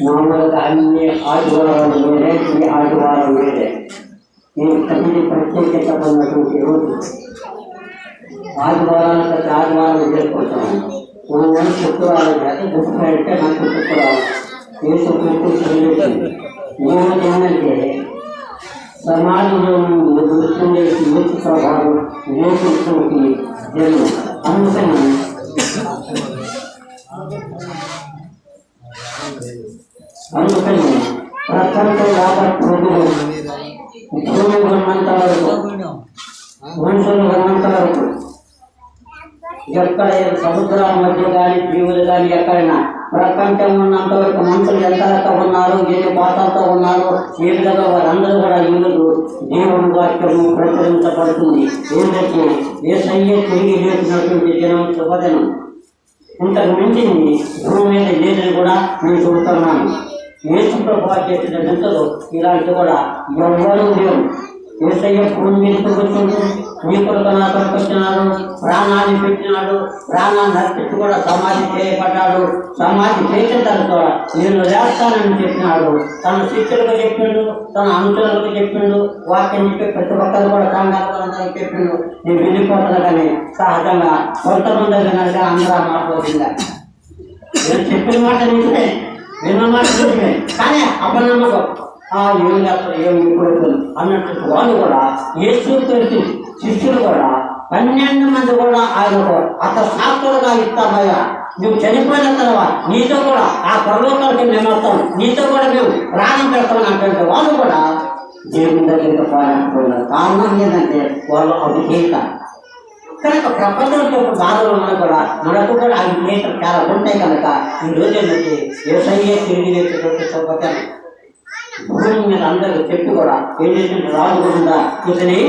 మామూలుగా అన్ని ఆదివారాలు వేరే, ఈ ఆదివారం వేరే. ఈ తల్లి ప్రత్యేకత ఉన్నటువంటి రోజు ఆదివారాలు ఆదివారం చేసుకుంటాము. మనం శుక్రవారం అయితే గుర్తుపెట్టే నాకు శుక్రవారం ఏసు ఏంటంటే సమాజంలో వృత్తుండే యూత్ ప్రభావం నేర్చుకుంటే జన్మ అందుకని ప్రపంచ వ్యాపార ప్రజలు భూమి ఉన్నంత వరకు మనుషులు ఉన్నంత వరకు ఎక్కడ సముద్రాల మధ్య కానీ జీవులు కానీ ఎక్కడైనా ప్రపంచం ఉన్నంత వరకు మనుషులు ఎంత ఉన్నారు, ఎన్ని పాతాలతో ఉన్నారు, ఏ విధంగా వారందరూ కూడా ఈరోజు దేవుని వాక్యము ప్రచురించబడుతుంది. ఏంటంటే యేసయ్య తిరిగి లేచినటువంటి దినం శుభదినం. ఇంతకు మించింది భూమి మీద లేదని కూడా నేను చూస్తున్నాను. యేసు ప్రభువు చేసిన వింతలు ఇలాంటి కూడా ఎవ్వరూ లేవు. యేసయ్య భూమి మీదకి వచ్చిండు, మీ కొరకు నా కొరకు వచ్చినాడు, ప్రాణాన్ని పెట్టినాడు, ప్రాణాన్ని అర్పించి కూడా సమాధి చేయబడ్డాడు. సమాధి చేసిన తర్వాత నేను లేస్తానని చెప్పినాడు. తన శిష్యులకు చెప్పిండు, తన అనుచరులకు చెప్పిండు, వాక్యం చెప్పి ప్రతి ఒక్కరు కూడా సంఘాలకు చెప్పిండు. నేను వెళ్ళిపోతాను కానీ సహజంగా కొంతమంది వినాలి, అందరూ మాట్లాడుతుందా నేను చెప్పిన మాట నిజమే, విన్న మాట నిజమే, కానీ అపనమ్మకం ఏం చేస్తారు, ఏం ఇప్పుడు అన్నట్టు వాళ్ళు కూడా యేసు క్రీస్తు శిష్యులు కూడా 12 మంది కూడా ఆయనకు అతను సాక్షులుగా ఇస్తామయ్యా, నువ్వు చనిపోయిన తర్వాత నీతో కూడా ఆ పర్వతాలకి మేము వస్తాం, నీతో కూడా మేము ప్రాణం పెడతాం అంటే వాళ్ళు కూడా దేవుని దగ్గరికి పోరాడుతున్నారు. కారణం ఏంటంటే వాళ్ళు అవిధేయత. కనుక ప్రపంచంలో బాధలు ఉన్నా కూడా మనకు కూడా అవిధేయతలు చాలా ఉంటాయి. కనుక ఈ రోజు ఏంటంటే యేసయ్యే తిరిగి లేచేటువంటి సౌకర్యం భూమి మీద అందరూ చెప్పి కూడా ఏం చేసినట్టు రాజుకుండా ఇతని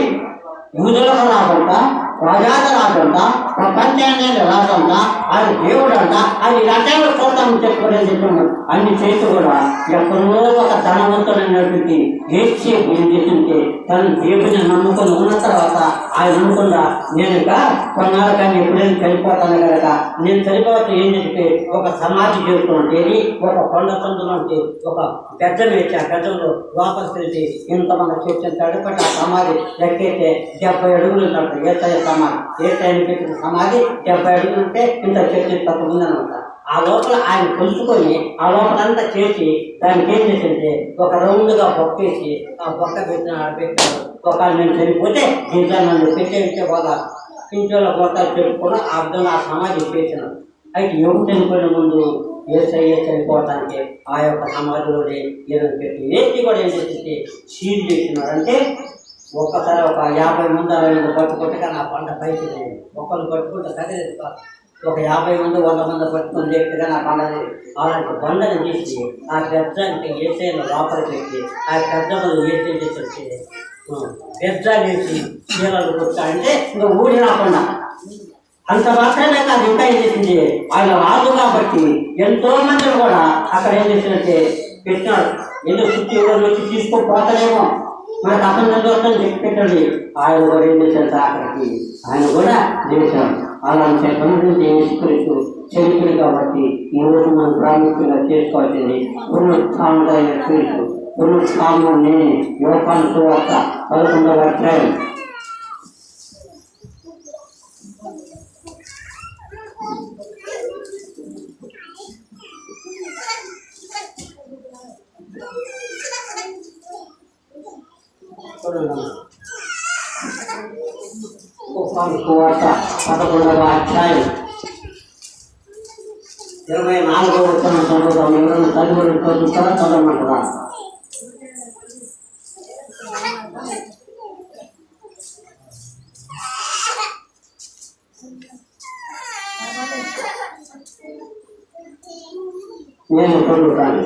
యూదులకు రాకుండా, ప్రజాత రాకుండా, ప్రపంచాన్ని రాకుండా, అది దేవుడు అంట, అది రకాలు చూద్దామని చెప్పుకోలేని చెప్పాను. అన్ని చేసి కూడా ఎక్కడో ఒక ధనవంతుడైనటువంటి ఏడ్చి ఏం చేస్తుంటే తన దేవుని నమ్ముకొని ఉన్న తర్వాత ఆయన అనుకున్నా నేను ఇక కొన్నాళ్ళు కానీ ఎప్పుడైనా చనిపోతాను కనుక నేను చనిపోతే ఏం చెప్పి ఒక సమాధి చేసుకున్నట్టు ఒక కొండ సందులో ఒక గజ్జం వేసి ఆ గజ్జంలో లోపలికి తెలిసి ఇంతమంది చేసిన తడుపట్టి ఆ సమాధి లెక్కైతే 70 అడుగులు ఉంటాడు. ఏసయ్య సమాధి, ఏసయ్యని పెట్టిన సమాధి 70 అడుగులు ఉంటే ఇంత చర్చ తప్ప ఉందనమాట. ఆ లోపల ఆయన కొలుచుకొని ఆ లోపలంతా చేసి దానికి ఏం చేసింటే ఒక రౌండ్గా బొక్కేసి ఆ బొక్క పెట్టాడు. ఒక నేను చనిపోతే దీంట్లో నన్ను పెట్టే బాగా ఇంట్లో పోతాలు చెప్పుకొని ఆ విధంగా ఆ సమాధి చేసినాడు. అయితే ఎవరు చనిపోయిన ముందు యేసయ్య చనిపోవటానికి ఆ యొక్క సమాధిలోనే ఏదైనా పెట్టి ఏసి కూడా ఏం చేసి సీల్ చేసినాడు. అంటే ఒక్కసారి ఒక 50 మంది 60 మంది పట్టుకుంటే కానీ ఆ పంట పైకి ఒకళ్ళు పట్టుకుంటే కదిలేదు. ఒక 50 మంది 100 మంది పట్టుకుని లేకపోతే నా పండది అలాంటి బండను తీసి ఆ గజ్జానికి యేసయ్యను లోపలికి పెట్టి ఆ గజ్జలు ఏసీ చేసి గజ్జాలు వేసి చీరలు కొట్టాలంటే ఇంకా ఊడి రాకుండా అంత మాత్రమే కాదు. ఇంకా ఏం చేసింది ఆయన రాదు కాబట్టి ఎంతో మందిని కూడా అక్కడ ఏం చేసినట్టే పెట్టినాడు. ఏదో చుట్టూ ఎవరు వచ్చి తీసుకోపోతారేమో మనకు అతను దోషం చెప్పి పెట్టండి. ఆయన కూడా ఏం చేశాడు, అక్కడికి ఆయన కూడా చేశాడు. అలాంటి పనులు చేసుకుని చరిత్ర కాబట్టి ఈరోజు మనం ప్రాముఖ్యంగా చేసుకోవాల్సింది పునరుత్థానమైన క్రీస్తు. పునరుత్థానం నేను యోహాను సువార్త 11వ అధ్యాయం సువార్త 11వ అధ్యాయం 24వ వచనం చదువుతాం. ఎవరైనా తల్లి చదువుతారా? చదవమంటారా? నేను చదువుతాను.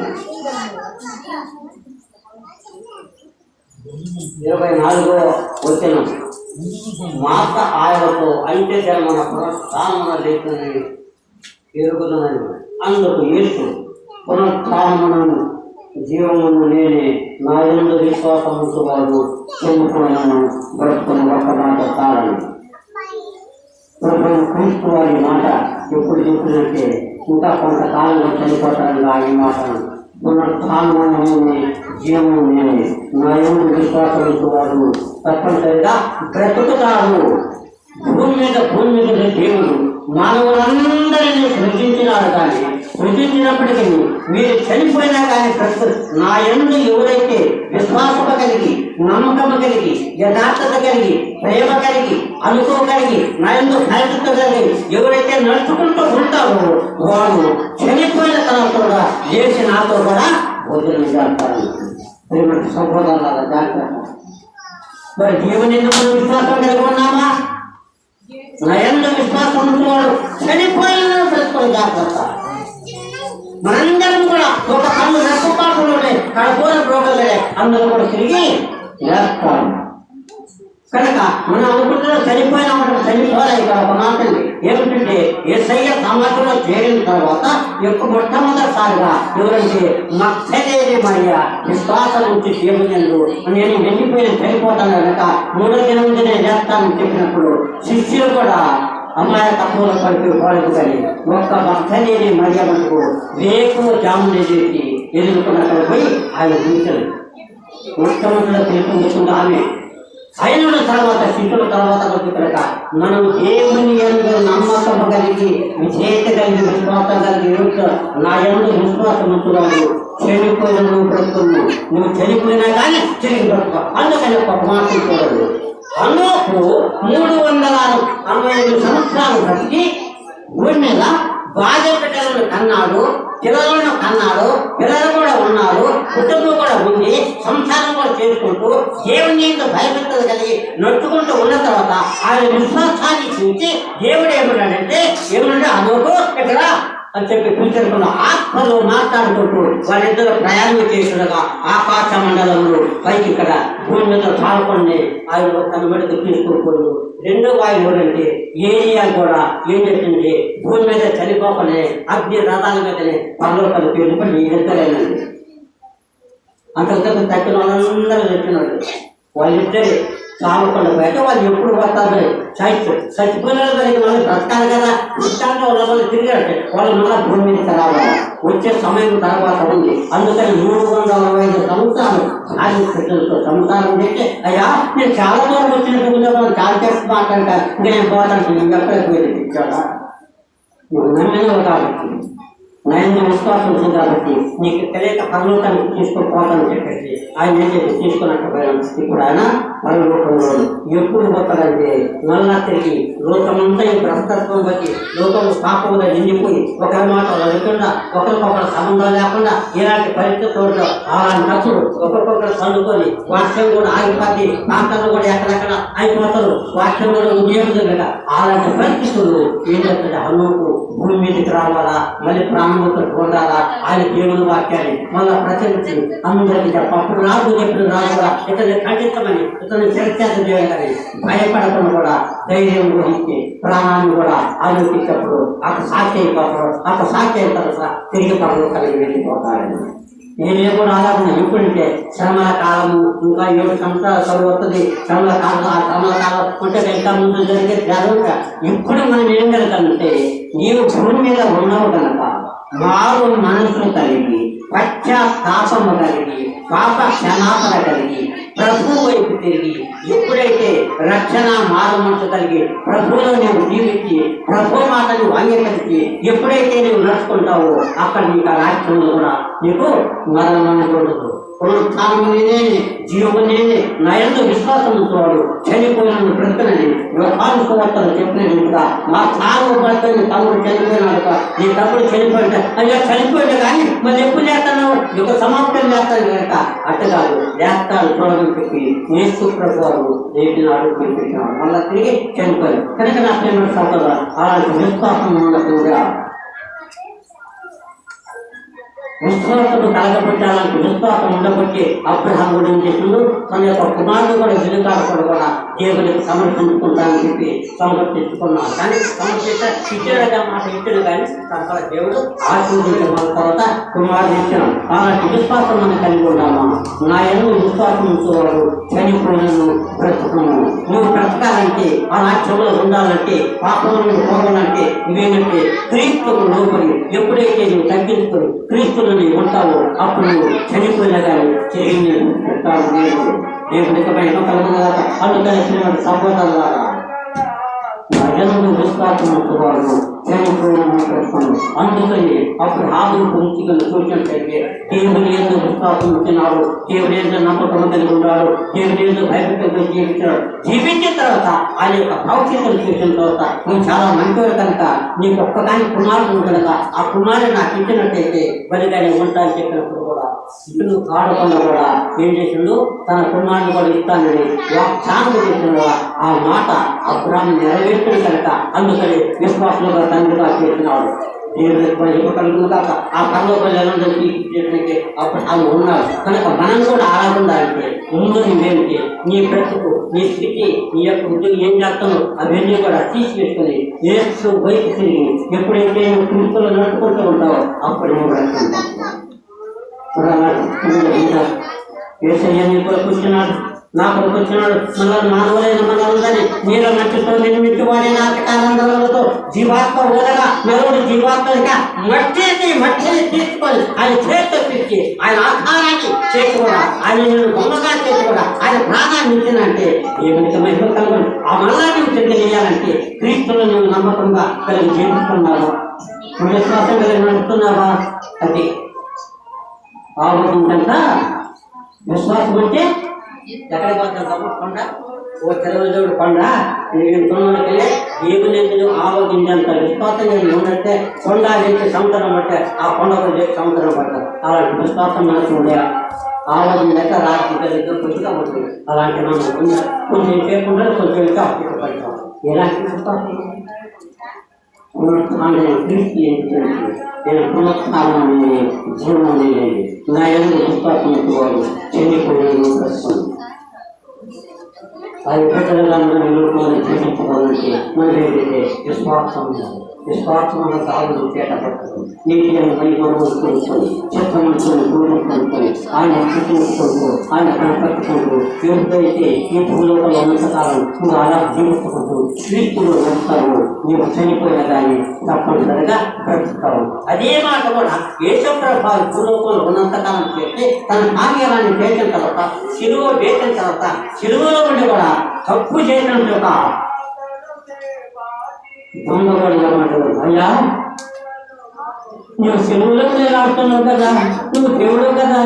24వ వచనం మాట ఆయనతో అంటే మన పునఃస్థానమున లేదని ఎరుగుతున్నది. అందుకు యేసు పునఃస్థానమును జీవమును నేనే, నా యందు విశ్వాసం ఉంచువాడు చెందుకున్నాను బ్రతుకుని ఒక్క మాట చాలని. క్రీస్తు వారి మాట ఎప్పుడు చెప్పినట్టే ఇంకా కొంతకాలంలో చనిపోతాను. ఆ ఈ మాటను పునరుత్థానము నేనే, జీవము నేనే, నా యందు విశ్వాసం ఉంచువాడు తప్పనిసరిగా బ్రతుకుతాడు. భూమి మీద దేవుడు మానవులందరినీ సృజించినాడు. కానీ సృజించినప్పటికీ మీరు చనిపోయినా కానీ నా యందు ఎవరైతే విశ్వాసము కలిగి, నమ్మకము కలిగి, యథార్థత కలిగి, ప్రేమ కలిగి, అనుకోగలిగి, నా యందు భయభక్తి కలిగి ఎవరైతే నడుచుకుంటూ ఉంటారో వాడు చనిపోయిన తర్వాత కూడా లేచి నాతో కూడా భోజనం చేస్తారు. సహోదరులారా జాగ్రత్త. మరి దేవుని విశ్వాసం కలిగి ఉన్నామా? నా యందు విశ్వాసం ఉన్నవాడు చనిపోయిన బ్రతుకుని జాగ్రత్త. మనందరం కూడా ఒక కన్ను రెప్పపాటులోనే కడపూర రోగలే అందరూ కూడా తిరిగి వేస్తాం. కనుక మనం అనుకుంటున్న చనిపోయినామంటే చనిపోలే. ఇక్కడ ఒక మాట ఏమిటంటే యేసయ్య సమాజంలో చేరిన తర్వాత మొట్టమొదటిసారిగా ఎవరంటే మగ్దలేనే మరియ విశ్వాసం నుంచి దేవునియందు నేను వెళ్ళిపోయిన చనిపోతాను కనుక 3వ దినం నేను చేస్తానని చెప్పినప్పుడు శిష్యులు కూడా అమ్మాయి తక్కువ పడిపోయి కానీ ఒక్క మగ్దలేనే మరియ మనకు రేపు జామునే చేసి ఎదుర్కొన్నక్కడ పోయి ఆయన చూశారు. మొట్టమొదటిలో తెలుసుకుంటుంది ఆమె. అయిన తర్వాత శిష్యుల తర్వాత కనుక మనం దేవుని యందు నమ్మకం కలిగి, విధేయత కలిగి, విశ్వాసం కలిగి నా యందు విశ్వాసం ఉంటున్నాడు చనిపోయిన నువ్వు బ్రతుకున్నావు. నువ్వు చనిపోయినా కానీ తిరిగి బ్రతుకు. అందుకని ఒక మాట చూడదు. అన్నోకు 365 సంవత్సరాలు బ్రతికి భూమి మీద భార్య బిడ్డలను కన్నాడు, పిల్లలను కన్నాడు, పిల్లలు కూడా ఉన్నారు, కుటుంబం కూడా ఉంది, సంసారం కూడా చేసుకుంటూ దేవుని యొక్క భయభక్తులు కలిగి నడుచుకుంటూ ఉన్న తర్వాత ఆయన విశ్వాసాన్ని చూసి దేవుడు ఏమన్నాడంటే అదొక ఇక్కడ అని చెప్పి పిలిచేరుకున్న ఆత్మలో మాట్లాడుకుంటూ వాళ్ళిద్దరు ప్రయాణం చేస్తుండగా ఆకాశ మండలంలో పైకి ఇక్కడ భూమి మీద చాలుకొని ఆయన తన మెడకు తీసుకుపోయి రెండో వాయువు అంటే ఏరియా కూడా ఏం చెప్పింది భూమి మీద చనిపోకనే అగ్ని రథాల మీదనే పరలోకాలు పేరుకొని ఎత్తలేనండి. అంతకు తగ్గిన వాళ్ళందరూ చెప్పినాడు. వాళ్ళిద్దరే చావకుండా బయట వాళ్ళు ఎప్పుడు వస్తారు చచ్చిపోయిన వాళ్ళు బ్రతకాలి కదా. ఇష్టాంగా వాళ్ళ వాళ్ళు తిరిగారు. వాళ్ళు మళ్ళీ భూమి మీద రావాలి. వచ్చే సమయం తర్వాత ఉంది. అందుకని 365 సంవత్సరాలు ఆయన బిడ్డలతో సంసారం చేస్తే అయ్యా నేను చాలా దూరం వచ్చినట్టు చాలా చేసి మాట్లాడతాను. నేను పోతాను. నేను ఎక్కడికి వెళ్ళి ఇచ్చాడా నువ్వు నమ్మినవు కాబట్టి, నయంగా విశ్వాసం ఉంది కాబట్టి నీకు తెలియక పరలోకానికి తీసుకుపోతానని చెప్పేసి ఆయన ఏం చేసి తీసుకున్నట్టు పోయాను. ఇప్పుడు ఆయన పరలోకంలో ఎప్పుడు పోతాడంటే మళ్ళా తిరిగి లోకమంతా ఈ భ్రష్టత్వం బట్టి లోకం పాపంగా నిండిపోయి ఒకరి మాట లేకుండా ఒకరికొకరు సంబంధం లేకుండా ఇలాంటి పరిస్థితుల్లో అలాంటప్పుడు ఒకరికొకరు చదువుకొని వాక్యం కూడా ఆగిపోయి ప్రాంతాలు కూడా ఎక్కడెక్కడ అయిపోతారు. వాక్యం కూడా ఉద్యోగం కదా. అలాంటి పరిస్థితులు ఏం చేస్తుంది? హనుకు భూమి మీదకి రావాలా, మళ్ళీ ప్రాణములకు ఉండాలా, ఆయన దేవుని వాక్యాన్ని మళ్ళా ప్రచరించి అందరికీ చెప్పప్పుడు రాజు చెప్పిన రాజు కూడా ఇతన్ని ఖండించమని, ఇతన్ని చర్చ చేయాలని భయపడకుండా కూడా ధైర్యం గురించి ప్రాణాన్ని కూడా ఆలోచించినప్పుడు అక్కడ సాక్షి అయిపోతారు. అక్కడ సాక్షి అయిన తర్వాత తిరిగి పనులు కలిగి వెళ్ళిపోతారని నేనే కూడా ఆలోచన. ఎప్పుడంటే శ్రమల కాలము ఇంకా 7 సంవత్సరాల చదువు వస్తుంది. శ్రమల కాలం ఉంటే ఇంకా ముందు జరిగే జరుగుతా. ఇప్పుడు మనం ఏం జరుగుతామంటే నీవు భూమి మీద ఉన్నావు కనుక మారు మనసును కలిగి, పశ్చాత్తాపము కలిగి, పాప క్షమాపణ కలిగి, ప్రభువు వైపు తిరిగి ఎప్పుడైతే రక్షణ మారు మనసు కలిగి ప్రభువులో నీవు జీవించి ప్రభు మాటను అంగీకరించి ఎప్పుడైతే నీవు నడుచుకుంటావో అక్కడ నీకు ఆ రాష్ట్రంలో కూడా నీకు మరణం ఉండదు. పునరుత్థానము నేనే, జీవము నేనే, నా యందు విశ్వాసం ఉంచువాడు చనిపోయిన బ్రతకనని యోహాను సువార్తలో చెప్పినట్టుగా మా చావు బ్రతకని తమ్ముడు చనిపోయినాడు. నీ తమ్ముడు చనిపోయిన అయ్యా చనిపోయినా కానీ మళ్ళీ ఎప్పుడు చేస్తాను ఒక సమాప్తం చేస్తాను కనుక అట్టు కాదు చేస్తాను చూడమని చెప్పి యేసు ప్రభువారు నేటినాడు పిలిపించినాడు. మళ్ళీ తిరిగి చనిపోయారు. కనుక నా ప్రేమ సోదరుడు అలాంటి విశ్వాసం ఉన్నట్టుగా విశ్వాసము కలగబెట్టాలంటే విశ్వాసం ఉండబట్టి అబ్రహాం కూడా ఏం చేసిండు, తన యొక్క కుమారుడు కూడా వెలుకాడకుండా కూడా దేవునికి సమర్పించుకుంటానని చెప్పి సమర్పించుకున్నాడు. కానీ ఇచ్చాడుగా మాట ఇచ్చాడు, కానీ తన దేవుడు ఆశీర్వదించిన తర్వాత కుమారుడు ఇచ్చాను. అలాంటి విశ్వాసం మనం కలిగి ఉన్నామా? నా ఎన్నో విశ్వాసం ఉంచేవాడు చనిపోయినను బ్రతుకును. నువ్వు బ్రతకాలంటే ఆ రాజ్యంలో ఉండాలంటే పాపంలో పోవాలంటే నువ్వేంటంటే క్రీస్తుకు లోపలి ఎప్పుడైతే నువ్వు తగ్గించుకొని క్రీస్తులు నీవు ఉంటావో అప్పుడు నువ్వు చనిపోయినా కానీ తిరిగి ఉంటావు. దేవుడు ఇకపైన కలుగుతారు. అందుకని సహోదరులారా, ప్రజలను విశ్వాసం వాడు అందుకని అప్పుడు ఆమెను గురించి చూసినట్లయితే దేవుని ఏదో విశ్వాసం ఇచ్చినాడు, దేవుని ఏదో నమ్మకం కలిగి ఉన్నాడు, దేవుని ఏదో భయభక్తులతో జీవించాడు. జీవించిన తర్వాత ఆయన యొక్క భవిష్యత్తును చూసిన తర్వాత నువ్వు చాలా మంచివాడు కనుక నీకు ఒక్కదాని కుమారుడు కనుక ఆ కుమారుడు నాకు ఇచ్చినట్టయితే బలిగానే ఉంటానని చెప్పినప్పుడు కూడా ఇల్లు కాడకుండా కూడా ఏం చేసిండు, తన కుమారుడు కూడా ఇస్తానని వాగ్దానం చేసిన ఆ మాట అబ్రాహాము నెరవేర్చిన కనుక అందుకని విశ్వాసంలో తండ్రిగా చేసినాడు. దేవుడు కాక ఆ పరలోకంలో తీసుకెళ్ళి అప్పుడు అవి ఉన్నారు కనుక మనం కూడా ఆరాధంటే ముందు నువ్వేంటి నీ బ్రతుకు, నీ స్థితి, నీ యొక్క ఉద్యోగం ఏం చేస్తానో అవన్నీ కూడా తీసివేసుకొని ఏసు బయట తిరిగి ఎప్పుడైతే నువ్వు క్రీస్తులో నడుచుకుంటూ ఉంటావో అప్పుడు నువ్వు బ్రతుకుంటావు. ఏసయ్య నీ కొరకు వచ్చినాడు, నా కొరకు వచ్చినాడు. మనల్ని మానవులైన మనల్ని నీలో నచ్చుతో నిర్మించువాడే నాటకాలందరతో జీవాత్మ వదగా నలుగురు జీవాత్మగా మట్టిని తీసుకొని ఆయన చేతితో పిచ్చి ఆయన ఆహారాన్ని చేసి కూడా ఆయన నేను బొమ్మగా చేసి కూడా ఆయన ప్రాణాన్ని ఇచ్చినంటే ఏమిటి మహిళ కలగదు. ఆ మళ్ళా నువ్వు తెలియాలంటే క్రీస్తులు నువ్వు నమ్మకంగా కలిగి జీవిస్తున్నావా, విశ్వాసం కలిగి నడుస్తున్నావా? అది ఆలోచన విశ్వాసం అంటే ఎక్కడ పోతాను కొండ, ఓ తెలవజోడు కొండ నేను తొందరకెళ్ళి దేవుని ఆలోచించేంత విశ్వాసంగా ఉన్నట్టే కొండ చేసి సంవత్సరం పట్టే ఆ కొండకు చేసి సంవత్సరం పట్టారు. అలాంటి విశ్వాసం మనకు ఉండే ఆలోచన లెక్క రాత్రి కలిగి కొద్దిగా ఉంటుంది. అలాంటి మనం కొంచెం చేయకుండా కొంచెం ఇంకా అప్పిక పడతాం. ఎలాంటి విశ్వాసం నేను పునఃస్థానాన్ని జీవనాన్ని నా ఎందుకు విశ్వాసం వాడు చెందిపోయాను. అది పెట్టడంగా జీవించుకోవాలంటే మనం ఏంటంటే విశ్వాసం ఉండాలి. విశ్వాసంలో సాగులు చేటపడతారు. నీటిని పరిగణించుకొని చిత్రములుకొని పూర్వకొని ఆయన చూసుకుంటూ ఆయన కనపరుచుకుంటూ ఎప్పుడైతే ఈ భూలోకంలో ఉన్నంతకాలం నువ్వు అలా జీవించుకుంటూ క్రీస్తులో వస్తావు, నీవు చనిపోయిన కానీ తప్పనిసరిగా బ్రతుకుతావు. అదే మాట కూడా యేసుప్రభువు భూలోకంలో ఉన్నంతకాలం చేస్తే తన కార్యాలను చేసిన తర్వాత శిలువ వేసిన తర్వాత శిలువలో ఉండి కూడా తప్పు చేసిన ఒక దొంగవాడు అయ్యా నువ్వు సెలవులకు నేను ఆడుతున్నావు కదా, నువ్వు దేవుడు కదా,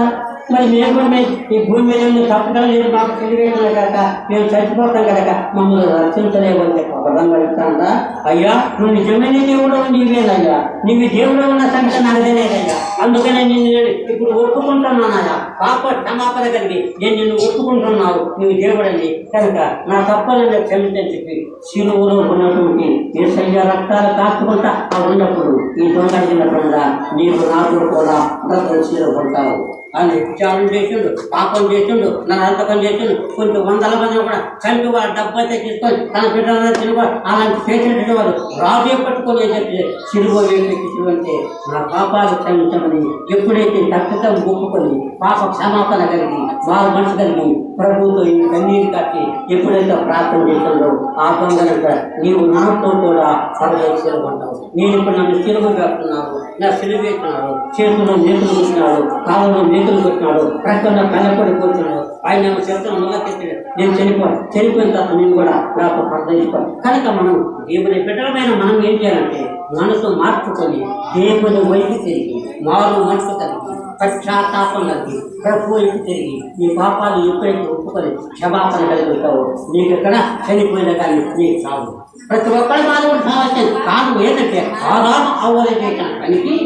మరి మేము ఈ భూమి మీద తప్పడం లేదు, మాకు తెలియడం కనుక మేము చచ్చిపోతాం కనుక మమ్మల్ని రక్షించలేమని చెప్పి ఒక విధంగా అడుగుతాడా? అయ్యా నువ్వు నిజమైన దేవుడు నీవేనయ్యా, నీవు దేవుడు ఉన్న సంగతి నాకు తెలియదయ్యా, అందుకనే నేను ఇప్పుడు ఒప్పుకుంటున్నానయ్యా, పాప క్షమాపణ కలిగి నేను నిన్ను ఒప్పుకుంటున్నావు, నువ్వు దేవుడని కనుక నా తప్పని క్షమించని చెప్పి శిలువలో ఉన్నటువంటి యేసయ్య రక్తాలు కాచుకుంటా ఆ ఉన్నప్పుడు ఈ దొంగడిగినట్టుగా నీవు నాకు కూడా బ్రతకూడతావు అని విచారణ చేసిండు, పాపం చేసిండు, నన్ను అంతకం చేసిండు. కొంచెం వందల మంది కూడా కలిపి వాడు డబ్బు అయితే తీసుకొని తన బిడ్డలను తినవాడు అలాంటి చేసినటువంటి వాడు రాజు పట్టుకొని చెప్పి సిలువ వేసి నా పాపాలు క్షమించమని ఎప్పుడైతే తక్కువ ఒప్పుకొని పాప క్షమాపణ కలిగి వారు మనసు కలిగి ప్రభుత్వం ఈ కన్నీరు కట్టి ఎప్పుడైతే ప్రార్థన చేసిందో ఆ దొంగలంట నీవు నాతో కూడా సరవేసుకుంటావు. నేను ఇప్పుడు నన్ను సిలువ వేస్తున్నాను, నా సిలువ వేస్తున్నాడు, చేతుల్లో నేతులు కూర్చున్నాడు, కాలంలో నేతులు కూర్చున్నాడు, ప్రస్తుతం కన్నపడి కూర్చున్నాడు. ఆయన చేతులు మొదలెత్తాడు, నేను చనిపోయిన తర్వాత నేను కూడా నాకు ప్రార్థించుకోవాలి. కనుక మనం దేవుని బిడ్డలమైన మనం ఏం చేయాలంటే మనసు మార్చుకొని దేవుని వైపు తిరిగి మారు మనసు కలిగి పశ్చాత్తాపం కలిగి ప్రభువుకి తిరిగి నీ పాపాలు ఎప్పుడైతే ఒప్పుకొని క్షమాపణ కలిగి ఉంటావు నీకు ఎక్కడ చనిపోయిన కానీ నీకు చావు. ప్రతి ఒక్కరి మానవుడు సమస్య కాదు ఏంటంటే ఆదాము అవ్వలేక పనికి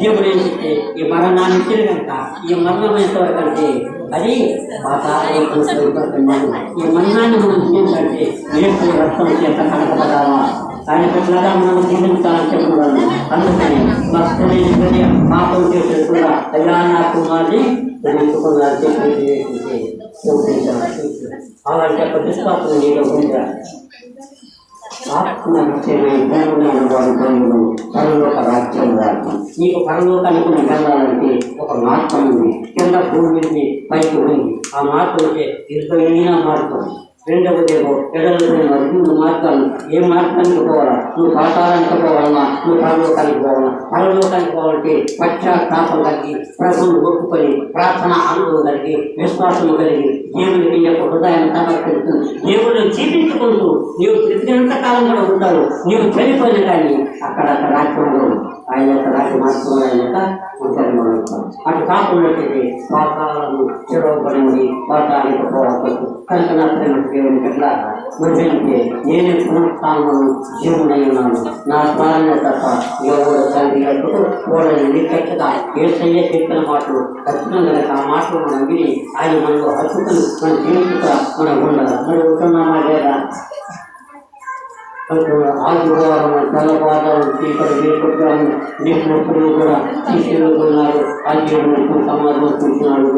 దేవుడు ఏంటంటే ఈ మరణాన్ని తిరిగంట ఈ మరణమైన వరకంటే అది ఈ మరణాన్ని మనం ఏంటంటే ఏడు రక్తం చేత కనపడాలా ఆయన ప్రజలుగా మనం జీవించాలని చెప్పడం అందుకని భక్తుని పాపం చేసేది కూడా అయ్యా నా కుమార్ని తెలుసుకున్నారు చెప్పేది అలాంటి యొక్క విశ్వాసం నీలో ఉందా? పరలోక రాజ్యం రాదు. నీకు పరలోకానికి వెళ్ళాలంటే ఒక మార్గం ఉంది. కింద భూమి మీద పైకి ఉంది. ఆ మార్గం ఇరుకైన మార్గం. రెండవదేమో ఎడలైన 2 మార్గాలు. ఏ మార్గానికి పోవాలా? నువ్వు పాతాళానికి పోవాలన్నా, నువ్వు పరలోకానికి పోవాలా? పరలోకానికి పోవాలంటే పశ్చాత్తాపం కలిగి, ప్రభువును ఒప్పుకొని, ప్రార్థన అనుభవం కలిగి, విశ్వాసం కలిగి, దేవునికి యొక్క హృదయాన్ని సమర్పిస్తుంది. దేవుడు జీవించుకుంటూ నీవు బ్రతికినంత కాలం కూడా ఉంటావు. నీవు చనిపోయిన కానీ అక్కడక్కడ రాజ్యంలో ఆయన యొక్క రాజ్య మార్గంలో ఆయన యొక్క ఉంటారు. అటు కాకున్నట్లయితే పాతాలను చెరవబడింది, పాతానికి పోవచ్చు. కనుక నా ప్రేమ దేవుని ఎట్లా మంచిగా నేను పునఃస్థానంలో జీవునై ఉన్నాను. నా ప్రాణాన్ని తప్ప ఎవరు తండ్రి ఓడని నిక్కగా ఏసయ్య చెప్పిన మాటలు ఖచ్చితంగా ఆ మాటలు మనం విని ఆయన మనలో హక్కులు మన జీవితంగా మనం ఉండాలి. మరి ఉంటున్నామా లేదా? ఆదివారం తెల్లవారు చీకటి నీకు కూడా తీసుకెళ్ళుతున్నారు. ఆదివారం సమాజంలో చూస్తున్నాడు.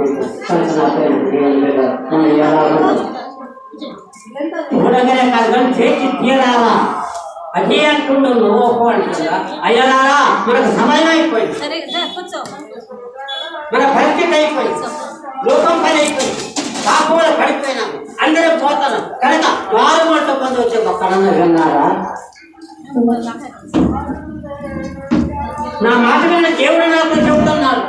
మనం ఎలా చూడగానే కాదు చేసి తీరాలా అదే అంటుండో నువ్వు అంటుందా? అయ్యారా మనకు సమయం అయిపోయింది, మన పరిస్థితి అయిపోయింది, లోకం పని అయిపోయింది, కాకుండా పడిపోయినాము, అందరం పోతాను. కనుక 4 గంటల మంది వచ్చే ఒక్కడన్నా విన్నారా? నా మాట మీద దేవుడు నాకు చెబుతున్నాడు.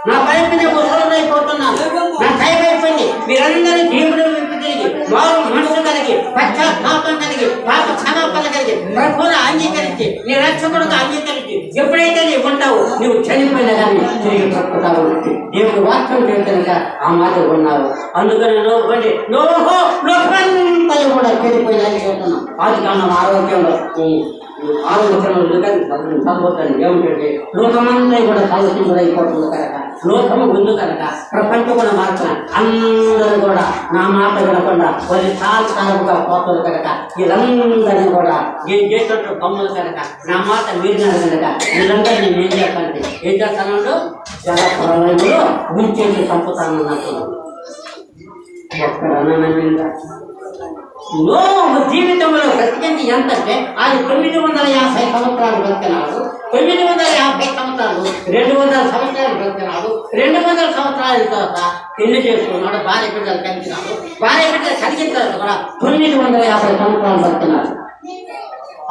నా పైపు నేను ముసలైపోతున్నాను. నా టైం అయిపోయింది. మీరందరూ దేవుడు తిరిగి వారు మనసు కలిగి, పశ్చాత్తాపం కలిగి, పాప క్షమాపణ కలిగి, ప్రభువును అంగీకరించి, నీ రక్షకుడుగా అంగీకరించి ఎప్పుడైతే నీవు ఉంటావు నువ్వు చనిపోయినా కానీ తిరిగి బ్రతుకుతావు. దేవుడు వాక్యం చేతనుగా ఆ మాట ఉన్నారు. అందుకని లోకమంతా కూడా చెడిపోయిందని చెప్తున్నాం. అది కారణం ఆరోగ్యంలో చదువుతాను ఏమిటంటే లోకమంతా కూడా కలుషితులైపోతుంది కనుక, లోకము ముందు కనుక, ప్రపంచం కూడా మార్చిన అందరూ కూడా నా మాట వినకుండా కొన్ని సాలుగా పోతుంది కనుక, వీళ్ళందరినీ కూడా నేను చేసేట్టు బొమ్మలు కనుక నా మాట విరిగినారు కనుక వీళ్ళందరినీ నేను ఏం చేస్తానంటే ఏం చేస్తానంటూ జలప్రలయంలో ముంచేసి చంపుతానన్నట్టు ఒక్కడ అన్నమైందా? జీవితంలో బ్రతికింది ఎంతంటే ఆయన 950 సంవత్సరాలు బ్రతికినాడు. 950 సంవత్సరాలు 200 సంవత్సరాలు బ్రతికినాడు. 200 సంవత్సరాల తర్వాత పెళ్లి చేసుకున్నాడు, భార్య బిడ్డలు కలిగినాడు. భార్య బిడ్డలు కలిగిన తర్వాత కూడా 950 సంవత్సరాలు బ్రతికినాడు.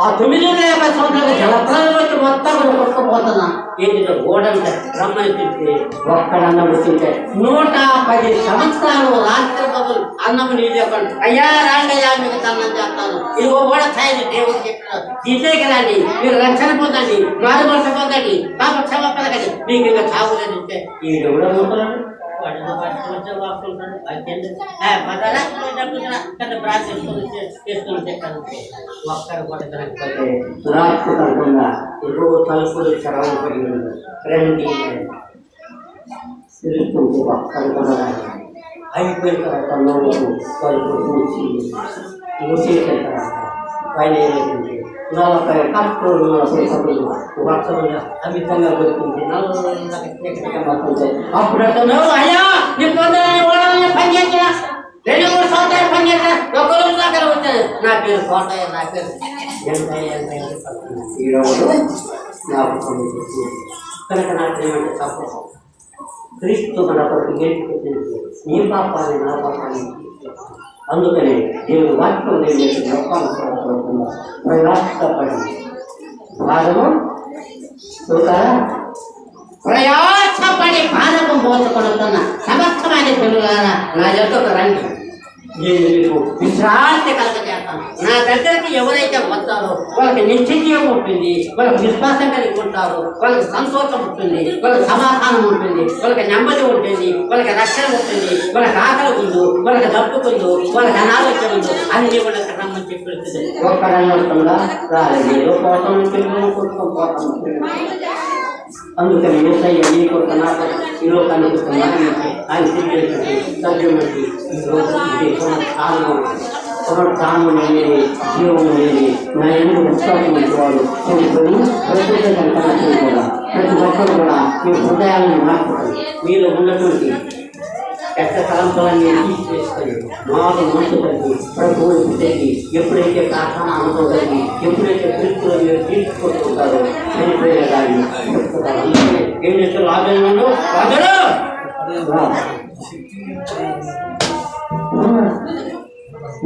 ఆ 950 సంవత్సరాలు జలప్రలయం వచ్చి మొత్తం కొట్టుకుపోతున్నా ఏంటంటే ఓడంటే రమ్మని చెప్తే ఒక్కడన్న వచ్చింటే 110 సంవత్సరాలు రాత్రి బదులు అన్నం నీళ్ళు చెప్పండి. అయ్యా రాండయ్యా మీకు అన్నం చేస్తాను, ఇదిగో ఓడ స్థాయి దేవుడు చెప్పినారు. దీంట్లోకి రండి, మీరు రక్షణ పొందండి, మారుమూస పొందండి, పాప క్షమాపణ కండి, మీకు ఇంకా చావులేదంటే ఈ ఎవడో మొక్కలను ఒక్కరు కూడా కనకపోతే రాత్రికంగా ఎన్నో తలుపులు చరవబడి రండి తెలుసుకుంటూ ఒక్కరు కూడా అయిపోయిన తర్వాత తలుపు మూసేసిన తర్వాత పైన ఏమైంది 40 కష్టలు 40 సభ్యులు వర్షంగా అమితంగా దొరికింది. అప్పుడు అంటున్నావు అయ్యా నీ పొందని పనిచేసిన 2-3 సంవత్సరాలు పనిచేసిన ఒక రోజు దాకా వచ్చాను. నా పేరు కోటయ్య, నా పేరు 80 ఈరోజు నాకు కనుక నాకు ఏమంటే తప్పు క్రీస్తు మన కొరకు గెలిచి నీ పాపాన్ని నా పాపాన్ని అందుకని నేను వాక్యం ప్రయాసపడి భారము ప్రయాసపడి భారము మోసుకొనుతున్న సమస్తమైన పిల్లలారా నా యొక్క రండి, నేను మీకు విశ్రాంతి కలగజేస్తాను. నా దగ్గరికి ఎవరైతే వస్తారో వాళ్ళకి నిశ్చయం ఉంటుంది, వాళ్ళకి విశ్వాసం కలిగి ఉంటారు, వాళ్ళకి సంతోషం ఉంటుంది, వాళ్ళకి సమాధానం ఉంటుంది, వాళ్ళకి నెమ్మది ఉంటుంది, వాళ్ళకి రక్షణ ఉంటుంది, వాళ్ళకి ఆకలి ఉండు, వాళ్ళకి దప్పుకుందు, వాళ్ళకి అనారోగ్యం ఉండు, అన్ని వాళ్ళకి రమ్మని చెప్పి ఒక్కడన్నా రాలేదు పోతాం కొట్టుకోపోతాం. అందుకని ఏసయ్య నీ కొరకు నాకు ఈ లోకానికి ఆయన సత్యమంది ఈ రోజు తాము లేని జీవము లేని నా ఎందుకు విశ్వాసం వాడు చనిపోయి ప్రతి కూడా ప్రతి ఒక్కరు కూడా మీ హృదయాలను మార్చుకోండి. మీలో ఉన్నటువంటి పెద్ద తలంపులన్నీ తీసివేసుకొని మాకు మనసు కలిగి ప్రభువుని తిరిగి ఎప్పుడైతే ప్రార్థన అనుకోగలిగి ఎప్పుడైతే పిలుపులో మీరు తీర్చుకుంటుంటారో చనిపోయిన దాన్ని ఏం చేస్తారు? రాజు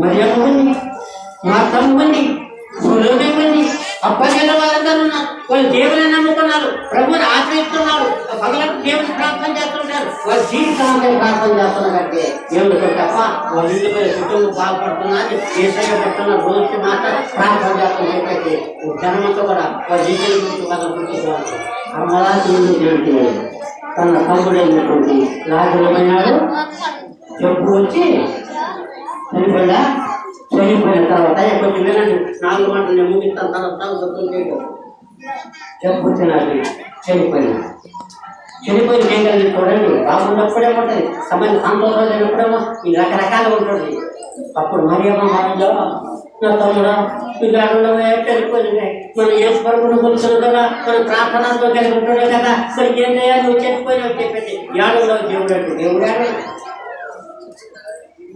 మరి ఏమంది మా తమ్ముంది ఉంది అప్పగిన వాళ్ళందరూ ఉన్నారు. వాళ్ళు దేవుని నమ్ముకున్నారు, ప్రభుని ఆశ్రయిస్తున్నారు, పగలకు దేవుని ప్రార్థన చేస్తున్నారు. వాళ్ళ జీవితంలో ప్రార్థన చేస్తున్నారంటే ఎందుకు తప్ప వాళ్ళ ఇంటి పై కుటుంబం బాగుపడుతున్నారు, ఏసయ్య పడుతున్న రోజు మాత్రం ప్రార్థన చేస్తున్నట్లయితే జనమంతా కూడా వాళ్ళ జీవితం గురించి వాళ్ళ గుర్తించారు. అమరావతి ఏంటంటే తన తమ్ముడైనటువంటి రాజులమైనాడు చెప్పు వచ్చి చనిపోయినా చనిపోయిన తర్వాత కొంచెం వినండి, 4 గంటలు నేను ముగిస్తాను తర్వాత చెప్పు వచ్చినది చనిపోయిన ఏం కలిగి చూడండి. బాగున్నప్పుడే ఉంటుంది, సమయం సంతోషం లేనప్పుడేమో ఈ రకరకాలుగా ఉంటుంది. అప్పుడు మరియమ్మ మాటలో నా తమ్ముడా ఈ గాడుండవే చనిపోయింది, మనం ఏసు పరుగును కొలుసులు కదా, మనం ప్రార్థనతో కలిగి ఉంటుండే కదా, మరి ఏం చేయాలి? నువ్వు చనిపోయినావు చెప్పేసి ఏడులో దేవుడు అంటే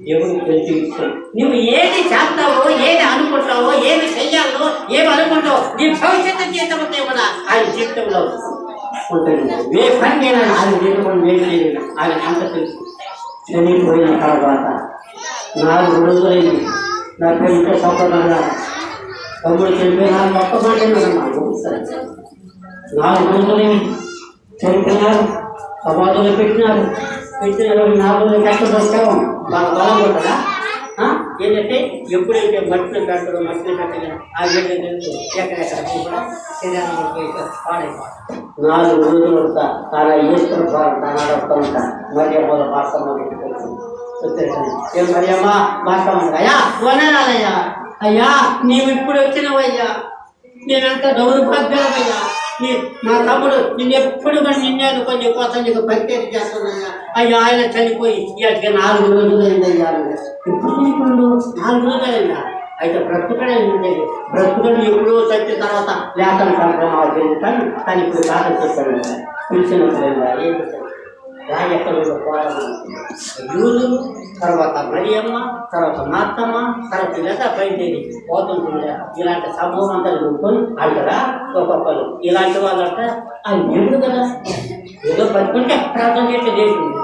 దేవుడికి తెలిసి ఇస్తాడు. నువ్వు ఏది చేస్తావో, ఏది అనుకుంటావో, ఏమి చెయ్యాలో, ఏమి అనుకుంటావో నీ భవిష్యత్తు జీవితంతో కూడా ఆయన జీవితంలో ఉంటుంది. ఏ పని నేను ఆయన జీవితం వేసి ఆయన అంత తెలుసు. చనిపోయిన తర్వాత 4 రోజులైంది. నా పేరుతో సౌకర్యంగా తమ్ముడు చనిపోయిన ఒక్క మాట 4 రోజులైంది. చనిపోయినారు, సమాధులు పెట్టినారు. పెట్టిన 4 రోజులు కష్టం వస్తాము బాగా బలం ఉంటుందా? ఏంటంటే ఎప్పుడైతే మట్టిని పెట్టడం మట్టిని పెట్టగా ఆ వీళ్ళు తెలుసు ఎక్కడెక్కడ కూడా శరీరం పాడైపోతాం. 4 రోజులు వస్తా అలా వేసుకుని పోరాడుతూ ఉంటా. మరియమ్మ భాషమ్మ ఏం మరియమ్మ భాషమ్మ అయ్యా వనరాలయ్యా, అయ్యా నీవు ఇప్పుడు వచ్చినవయ్యా, నేనంతా దౌర్భాగ్యమయ్యా, మా తమ్ముడు నిన్ను ఎప్పుడు కానీ నిన్నే కొంచెం కోసం నీకు ప్రత్యేక చేస్తున్నాయా. అయ్యా ఆయన చనిపోయి ఇక 4 రోజులు అయిందయ్యా. ఎప్పుడు చనిపోయాడు? 4 రోజులు అయిందా? అయితే బ్రతుకుడే ఉండేది. బ్రతుకుడు ఎప్పుడో చచ్చిన తర్వాత లేఖన కార్యక్రమాలు కానీ ఇప్పుడు కాదని చెప్పాడు. పిలిచినప్పుడు ఏం చెప్పాడు? ఎక్కడ యూదు, తర్వాత మరియమ్మ, తర్వాత మార్తమ్మ, తర్వాత లేదా బయటేది పోతుంటుండే ఇలాంటి సమూహం అంతా కూర్చొని అంటారా ఒక్కొక్కరు ఇలాంటి వాళ్ళంట ఆయన దేవుడు కదా, ఏదో బతుకుంటే ప్రార్థన చేస్తే చేసింది,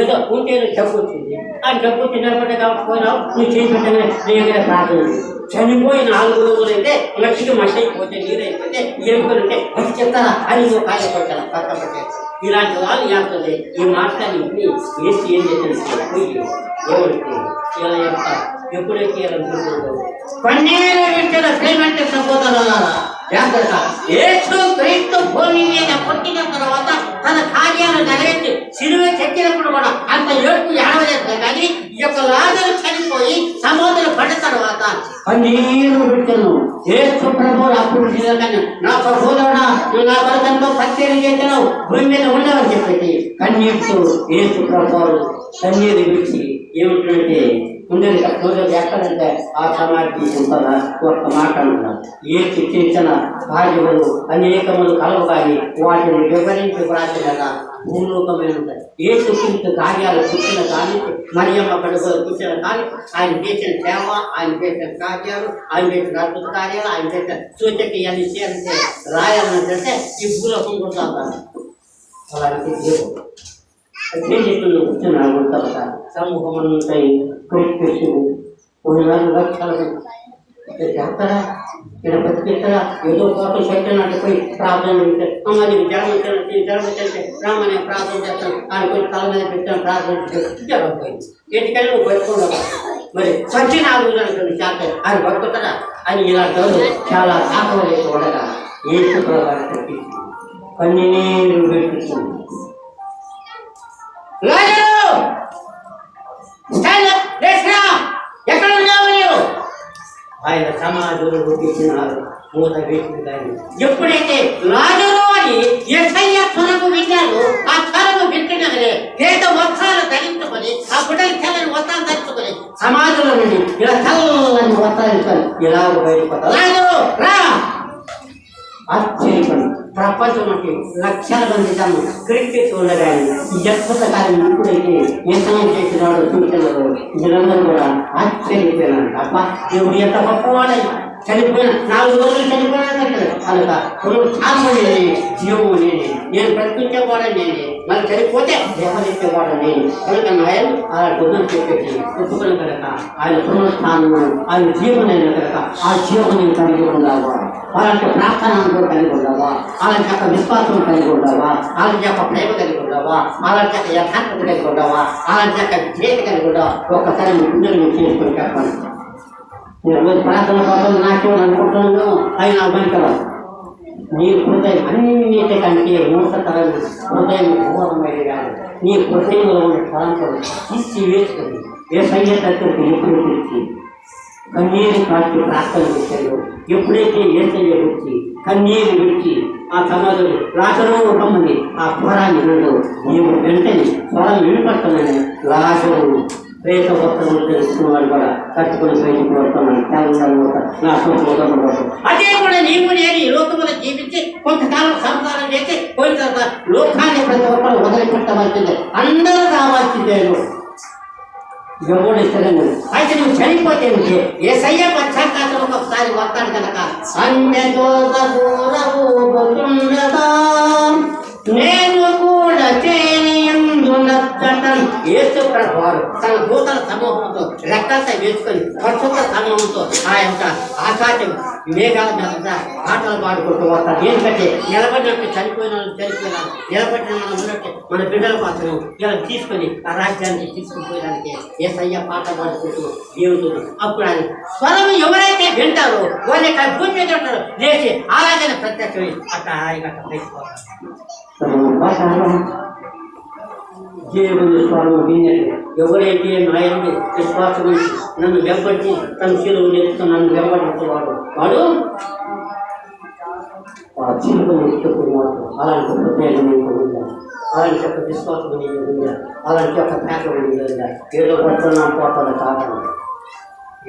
ఏదో ఉంటే డబ్బు వచ్చింది, ఆయన డబ్బు వచ్చినప్పుడే కాకపోయినావు నువ్వు చేసినట్టుగా దేవుడే ప్రార్థన. చనిపోయి 4 రోజులైతే లక్షకి మట్టి అయిపోతే నీరైపోతే ఏమిటంటే అది చెప్తారా అని నువ్వు కాయపడతాను పక్క పెట్టే ఇలాంటి వాళ్ళు చేస్తుంది. ఈ మాటని వేసి ఏం చేసిన పోయి ఎవరికి ఇలా చెప్తారు. ఎప్పుడైతే ఇలా అనుకుంటుందో పన్నీరు వింటున్న ప్రేమంటే సహోదరులారా జాగ్రత్త. యేసు క్రీస్తు భూమి మీద పుట్టిన తర్వాత తన కార్యాలు నెరవేర్చి సిలువ చెక్కినప్పుడు కూడా అంత ఏడుపు ఏడవలేదు. కానీ ఈ యొక్క లాజరు చనిపోయి సముద్రం పడిన తర్వాత కన్నీరు విడుతున్నాను. యేసు ప్రభువులు అప్పుడు నా సహోదరుడా నువ్వు నా వరకంతో పత్తిని చేసినావు, భూమి మీద ఉండవని చెప్పేసి కన్నీరుతో యేసు ప్రభువులు కన్నీరు విడిచి ఏమిటంటే ఉండేది సోదరుడు ఎక్కడంటే ఆ సమాధి ఉంటుందా ఒక్క మాట అంటున్నారు. ఏ చిన్న కార్యములు అనేకములు కలవు కానీ వాటిని వివరించి వ్రాసినగా భూలోకమైన ఉంటాయి. ఏ చుట్టూ కార్యాలు పుట్టిన కానీ మరియమ్మ కడుపులో పుట్టిన కానీ ఆయన చేసిన సేవ, ఆయన చేసిన కార్యాలు, ఆయన చేసిన అద్భుత కార్యాలు, ఆయన చేసిన సూచక ఇవన్నీ చేయాలంటే రాయాలంటే ఈ భూలోకం కూడా అలాంటి దేవుడు చెప్పిన కూర్చున్నాను. తర్వాత సమూహం ఉంటాయి క్రిస్టియన్లు లక్షలు చేస్తారా ఇక్కడ బతికిస్తారా ఏదో కోటలు పెట్టినట్టు పోయి ప్రార్థన పెడితే అమ్మ నీకు జ్వరం వచ్చే రామని ప్రార్థన చేస్తాను ఆయన పోయి తల మీద పెట్టాను ప్రార్థన జ్వరం పోయింది. ఎందుకని నువ్వు బతుకుండా మరి సచ్చి 4 రోజులు చేస్తాడు ఆయన బతుకుతారా అని ఇలాంటి చాలా ఆకలి ఉండగా ఏ శుక్రవారం కన్నీరు పెట్టుకుంది. ఎక్కడ ఉన్నావు నీవు? ఆయన సమాధులు పుట్టించినారు మూత వేసింది. ఎప్పుడైతే లాజరు అని యేసయ్య స్వరము విన్నాడు, ఆ స్వరము వింటున్నదే పేద వస్త్రాలు ధరించుకొని ఆ గుడ్డలి తెల్లని వస్త్రాలు ధరించుకొని సమాజంలో నుండి ఇలా చల్లని వస్తాను ఇలా బయటపడతారు రా ఆశ్చర్యపడి ప్రపంచంలోకి లక్షల మంది తమ క్రికెట్ చూడగానే ఈ అద్భుత కార్యం ఎప్పుడైతే ఎంతమంది చేసినాడో చూసినారో వీళ్ళందరూ కూడా ఆశ్చర్యపోయినారు అబ్బా దేవుడు ఎంత గొప్పవాడైనా చనిపోయిన 4 రోజులు చనిపోయినా కనుక చాలా మంది జీవము నేనే నేను ప్రశ్నించేవాడని నేనే మరి చనిపోతే దేవనిచ్చేవాడు నేను కనుక ఆయన అలా డబ్బులు చెప్పేసి ఒప్పుకొని కనుక ఆయన పునరుత్థానము ఆయన జీవనైన కనుక ఆ జీవనం కలిగి ఉండావా అలాంటి ప్రార్థనతో కలిగి ఉండవా అలాంటి యొక్క విశ్వాసం కలిగి ఉండవా అలాంటి యొక్క ప్రేమ కలిగి ఉండవా అలాంటి యొక్క యథార్థత కలిగి ఉండవా అలాంటి యొక్క చేతి కలిగి ఉండవా ఒక్కసారి మీ గుండెలు చేసుకొని చెప్పండి నేను రోజు ప్రార్థన కోసం నాకే అనుకుంటున్నాను అయినా అవ్వనికరా నీ హృదయం అన్నిటి కంటే మూసతరం హృదయం ఘోరమైనది కాదు నీ హృదయంలో ఉన్న తలంపులు తీసి వేసుకొని ఏ సంగీతకి ఎప్పుడు తెచ్చి కన్నీరు కాచి ప్రార్థన చేశాడు ఎప్పుడైతే ఏసయ్య వచ్చి కన్నీరు విడిచి ఆ సమాధులు రాజరు రమ్మని ఆ స్వరాన్ని వినడు నీవు వెంటనే స్వరం విడిపడుతున్నాను రాజరు ప్రేత వస్త్రములు తెలుసుకున్నవాడు కూడా కట్టుకుని బయటకు వస్తున్నాను నా సూత్రం అదే కూడా నీవు నేను ఈ లోకములో జీవించి కొంతకాలం సంసారం చేసి పోయిన తర్వాత లోకాన్ని ప్రతి ఒక్కరు వదిలిపెట్టవలసిందే అందరూ రావాల్సిందే ఎవడు ఇష్టంగా అయితే నువ్వు చనిపోతే ఏ సయ్య పశ్చాత్తాపం ఒకసారి వస్తాడు కనుక నేను కూడా చేయటం యేసు ప్రభువారు తన దూతల సమూహంతో రెక్కలతో వేసుకొని పరిశుద్ధ సమూహంతో ఆ యొక్క ఆకాశం మేఘాల మీద ఆటలు పాడుకుంటూ వస్తాడు. ఎందుకంటే నిలబడినట్టు చనిపోయినాను నిలబడిన మనం ఉన్నట్టు మన బిడ్డల కోసం ఇలా తీసుకొని ఆ రాజ్యాన్ని తీసుకుపోయడానికి యేసయ్య పాట పాడుకుంటూ దేవుడు అప్పుడు ఆయన స్వరం ఎవరైతే వింటారో వాళ్ళ యొక్క భూమి మీద ఉంటారో లేచి అలాగే ప్రత్యక్షమై అట్లా ఆయన పైకిపోతారు. దేవుని స్వరం విన్నట్టు ఎవరైతే నాయన్ని విశ్వాసం నన్ను వెంబడి తన శిలువ నేర్చుకుని నన్ను వెంబడించేవాడు వాడు చిలుకను ఎత్తుకున్నాడు. అలాంటి హృదయం ఉందా, అలాంటి యొక్క విశ్వాసం ఉందా, అలాంటి యొక్క ప్రేమ ఉందా, ఏదో పడుతున్నాం పోతాడు కాదు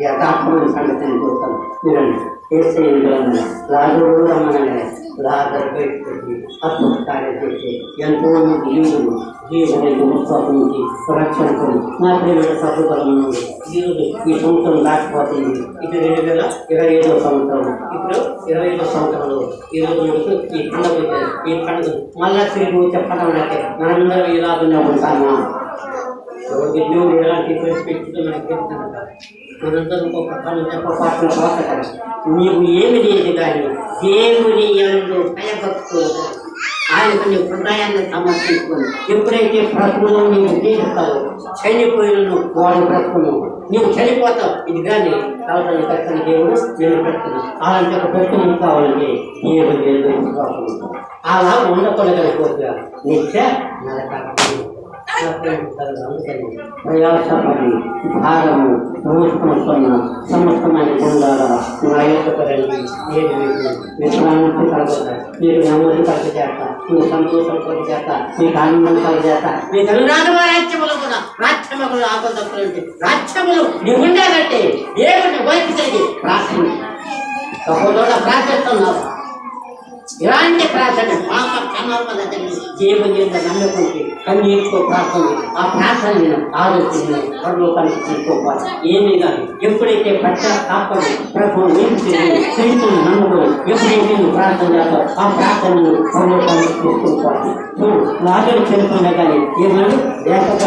యథార్థమైన సంగతిని చూస్తాను. చూడండి రాజు రమ్మనగా రాజు బయటపెట్టి అద్భుత కార్యం చేసి ఎంతో మంది యూదులు జీవుడు విశ్వాసం నుంచి రక్షణకు నా ప్రేమ సభ్యులను ఈరోజు ఈ సంవత్సరం దాటిపోతుంది. ఇది 2025వ సంవత్సరం. ఇప్పుడు 25వ సంవత్సరంలో ఈరోజు ఈ పండుగ మళ్ళా తిరిగి చెప్పడం అంటే మనందరం ఇలాగనే ఉంటామా? దేవుడు ఎలాంటి పరిస్థితులు మనకు చెప్తున్నా మనందరం ఒక పని చెప్పపాటు పోతాడు. నీవు ఏమి లేదు కానీ దేవుని యందు భయభక్తులు ఆయనకు నీ హృదయాన్ని సమర్పించుకొని ఎప్పుడైతే బ్రతుకులో నీవు జీవిస్తావు చనిపోయిన వాడు బ్రతుకును నీవు చనిపోతావు. ఇది కానీ కావాలని కట్టిన దేవుడు నేను పెడుతున్నా. అలాంటి ఒక బ్రతుకుని కావాలంటే దేవుడు అలా ఉండకూడదనుకోగా నిత్య నరకాలి ప్రయాసపడి భారము మోసుకొస్తున్న సమస్తమైన గుండాల నా యొక్క రండి ఏది విశ్రాంతి కలగట మీకు నెమ్మది కలిగి చేత మీకు సంతోషం కలిగి చేత మీకు ఆనందం కలిగి చేత మీకు అనురాగ రాజ్యములు కూడా రాజ్యములు ఆపదప్పులంటే రాజ్యములు నీవు ఉండాలంటే దేవుడిని వైపు తిరిగి ప్రార్థన సహోదరుడు ప్రార్థిస్తున్నావు. ఇలాంటి ప్రార్థన పాప క్షమాపణ దేవుని యొక్క నమ్మకంకి కన్నీటితో ప్రార్థన ఆ ప్రార్థనను ఆలోచన పరలోకానికి తీసుకోవాలి. ఏమీ కాదు ఎప్పుడైతే పశ్చాత్తాపడి ప్రభువు క్రీస్తుని నమ్మకం ఎప్పుడైతే ప్రార్థన చేస్తావు ఆ ప్రార్థనను పరలోకానికి తీసుకోవాలి. రాజులు చనిపోయినా కానీ ఏమన్నా లేకపోతే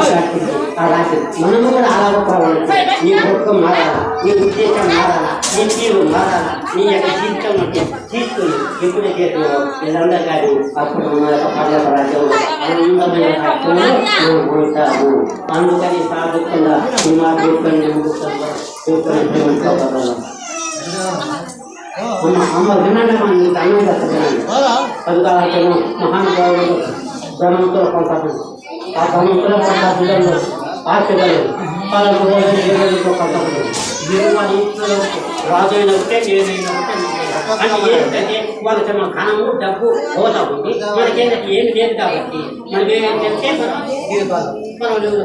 ఆ రాజు మనము కూడా అలాగ పోవాలి. నీ బ్రతుకం మారాలా, నీ ఉద్దేశం మారాలా, నీ తీరు మారాలా, నీ యొక్క జీవితం అంటే తీసుకుని ఎప్పుడైతే వీళ్ళందరూ కానీ అప్పుడు మన యొక్క పర్యాట రాజ్యంలో ఆనందమైన రాజ్యంలో ఉంటాము. అందుకని సాధుకుండా సినిమా చూసుకొని అమ్మ వినండి నీకు అన్నం చేస్తాను. అది మహానుభావుడు ధనంతో కొంటారు. ఆ ధనంతో కొంటారు ఆశలు పలుతో కొంటారు. రాజు అయినా ఉంటే ఏదైనా ఉంటే ఏంటంటే వాళ్ళకి మన ఘనము డబ్బు హోదా ఉంది. మనకేంటంటే ఏమి లేదు కాబట్టి మనం ఏంటంటే మనం నువ్వు